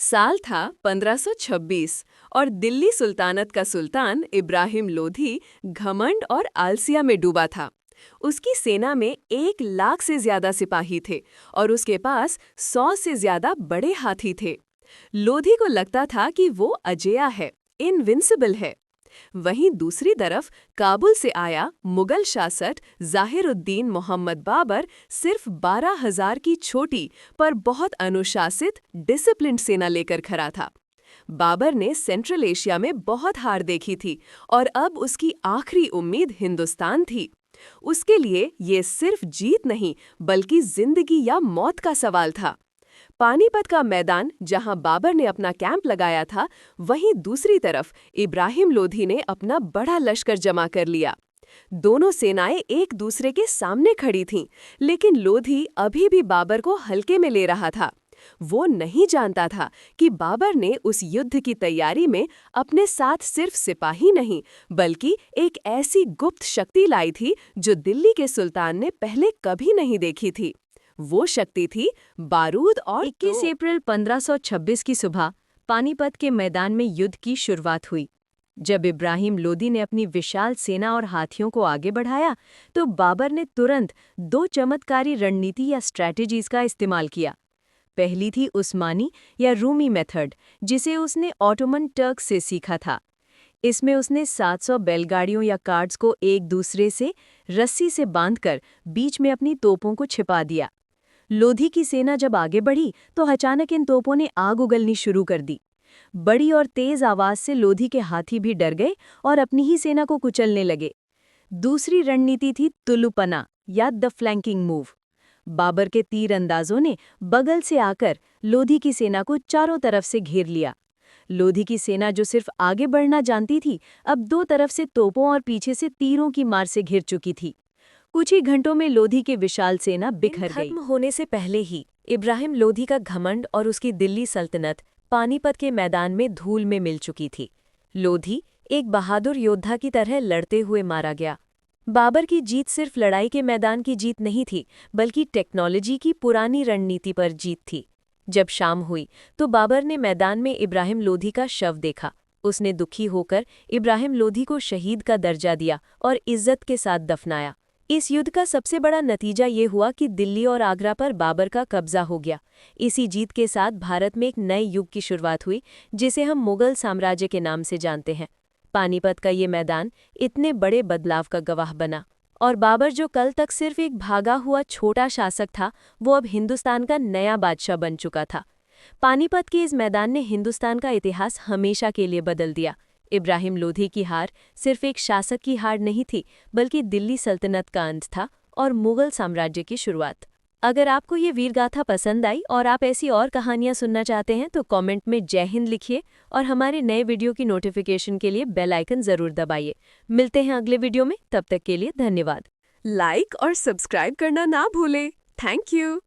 साल था 1526 और दिल्ली सुल्तानत का सुल्तान इब्राहिम लोधी घमंड और आलसिया में डूबा था। उसकी सेना में 1 लाख से ज्यादा सिपाही थे और उसके पास 100 से ज्यादा बड़े हाथी थे। लोधी को लगता था कि वो अजेय है, इनविंसिबल है। वहीं दूसरी तरफ काबुल से आया मुगल शासक ज़ाहिरुद्दीन मोहम्मद बाबर सिर्फ 12,000 की छोटी पर बहुत अनुशासित डिसिप्लिन्ड सेना लेकर खड़ा था। बाबर ने सेंट्रल एशिया में बहुत हार देखी थी और अब उसकी आखिरी उम्मीद हिंदुस्तान थी। उसके लिए ये सिर्फ जीत नहीं बल्कि जिंदगी या मौत का सवाल था। पानीपत का मैदान जहां बाबर ने अपना कैंप लगाया था, वहीं दूसरी तरफ इब्राहिम लोधी ने अपना बड़ा लश्कर जमा कर लिया। दोनों सेनाएं एक दूसरे के सामने खड़ी थीं, लेकिन लोधी अभी भी बाबर को हल्के में ले रहा था। वो नहीं जानता था कि बाबर ने उस युद्ध की तैयारी में अपने साथ सिर्फ सिपाही नहीं बल्कि एक ऐसी गुप्त शक्ति लाई थी जो दिल्ली के सुल्तान ने पहले कभी नहीं देखी थी। वो शक्ति थी बारूद और 21 अप्रैल 1526 की सुबह पानीपत के मैदान में युद्ध की शुरुआत हुई। जब इब्राहिम लोदी ने अपनी विशाल सेना और हाथियों को आगे बढ़ाया, तो बाबर ने तुरंत 2 चमत्कारी रणनीति या स्ट्रैटेजीज का इस्तेमाल किया। पहली थी उस्मानी या रूमी मेथड, जिसे उसने ऑटोमन टर्क से सीखा था। इसमें उसने 700 बैलगाड़ियों या कार्ड्स को एक दूसरे से रस्सी से बांधकर बीच में अपनी तोपों को छिपा दिया। लोधी की सेना जब आगे बढ़ी तो अचानक इन तोपों ने आग उगलनी शुरू कर दी। बड़ी और तेज आवाज से लोधी के हाथी भी डर गए और अपनी ही सेना को कुचलने लगे। दूसरी रणनीति थी तुलुपना या द फ्लैंकिंग मूव। बाबर के तीरंदाजों ने बगल से आकर लोधी की सेना को चारों तरफ से घेर लिया। लोधी की सेना जो सिर्फ आगे बढ़ना जानती थी, अब 2 तरफ से तोपों और पीछे से तीरों की मार से घिर चुकी थी। कुछ ही घंटों में लोधी की विशाल सेना बिखर गई। खत्म होने से पहले ही इब्राहिम लोधी का घमंड और उसकी दिल्ली सल्तनत पानीपत के मैदान में धूल में मिल चुकी थी। लोधी एक बहादुर योद्धा की तरह लड़ते हुए मारा गया। बाबर की जीत सिर्फ लड़ाई के मैदान की जीत नहीं थी, बल्कि टेक्नोलॉजी की पुरानी रणनीति पर जीत थी। जब शाम हुई तो बाबर ने मैदान में इब्राहिम लोधी का शव देखा। उसने दुखी होकर इब्राहिम लोधी को शहीद का दर्जा दिया और इज्जत के साथ दफनाया। इस युद्ध का सबसे बड़ा नतीजा ये हुआ कि दिल्ली और आगरा पर बाबर का कब्जा हो गया। इसी जीत के साथ भारत में एक नए युग की शुरुआत हुई, जिसे हम मुगल साम्राज्य के नाम से जानते हैं। पानीपत का ये मैदान इतने बड़े बदलाव का गवाह बना और बाबर जो कल तक सिर्फ एक भागा हुआ छोटा शासक था, वो अब हिंदुस्तान का नया बादशाह बन चुका था। पानीपत के इस मैदान ने हिंदुस्तान का इतिहास हमेशा के लिए बदल दिया। इब्राहिम लोधी की हार सिर्फ एक शासक की हार नहीं थी, बल्कि दिल्ली सल्तनत का अंत था और मुगल साम्राज्य की शुरुआत। अगर आपको ये वीरगाथा पसंद आई और आप ऐसी और कहानियां सुनना चाहते हैं तो कमेंट में जय हिंद लिखिए और हमारे नए वीडियो की नोटिफिकेशन के लिए बेल आइकन जरूर दबाइए। मिलते हैं अगले वीडियो में, तब तक के लिए धन्यवाद। लाइक और सब्सक्राइब करना ना भूलें। Thank you.